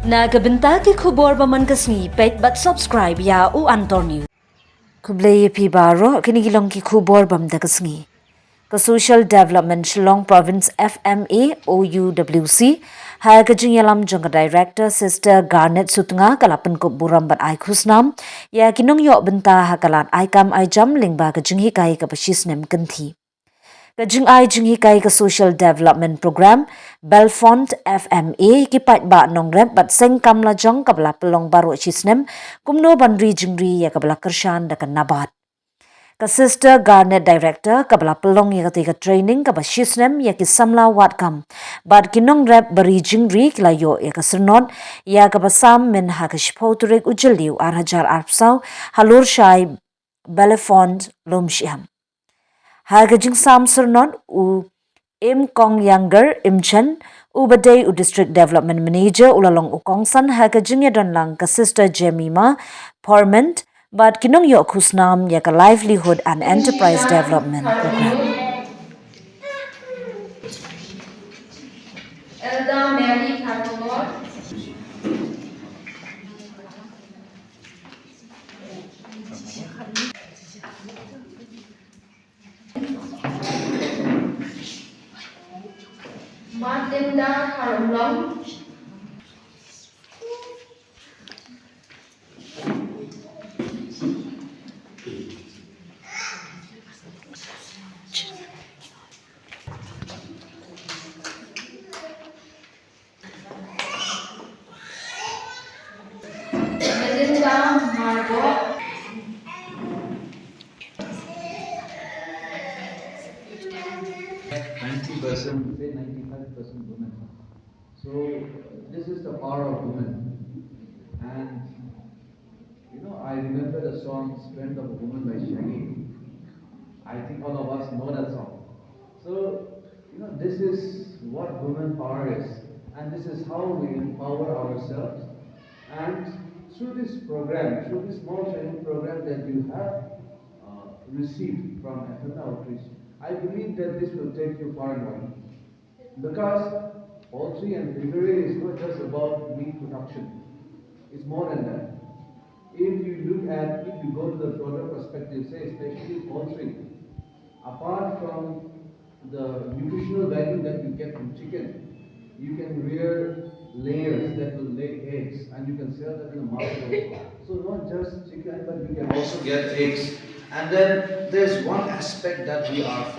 Nagabenta ki khubor baman kasngi pet but subscribe ya u antor news. Kublay pi baro kinigilong ki khubor bam da kasngi. Ka Social Development Shillong Province FMA OUWC ha ka jingyalam jong director sister Garnet Sutunga kalapan ko buram bat ai khusnam ya kinong yo benta ha kalat ai kam ai jam lingba ka jinghi kai ka pashis nem kanthi. Kajing ai jing hikai ka Social Development Program Belfont FMA ki pat ba Nongrep bat seng kam la jong kabla pelong baru chisnem kumno bandri jingri ya kabla kershan da kan nabat. Ka Sister Garnet Director kabla pelong ya ka training ka bashisnem ya ki samla wat kam bat ki Nongrep bari jingri kila yo ya ka syrnod ya ka basam min ha ka shpauturik ujeliu arhajar arpsau halur shai Belfont lomshiham. Hagajing Sam Syrnod u Im Kong Younger Im Chen u Badai u District Development Manager ulalong u Kongsan hagajing ya don lang ka Sister Jemima Porment but kinong yo khusnam ya ka Livelihood and Enterprise Development Program. Elda Mary Carpenter. Martinda Karumlong. Melinda Margot. 90%, say 95% women. So this is the power of women. And I remember the song "Strength of a Woman" by Shaggy. I think all of us know that song. So this is what women power is, and this is how we empower ourselves. And through this program, through this small training program that you have received from FMA Outreach, I believe that this will take you far and wide. Because poultry and piggery is not just about meat production. It's more than that. If you go to the broader perspective, say especially poultry, apart from the nutritional value that you get from chicken, you can rear layers that will lay eggs and you can sell that in the market also. So not just chicken, but you can also get eggs. And then there's one aspect that we are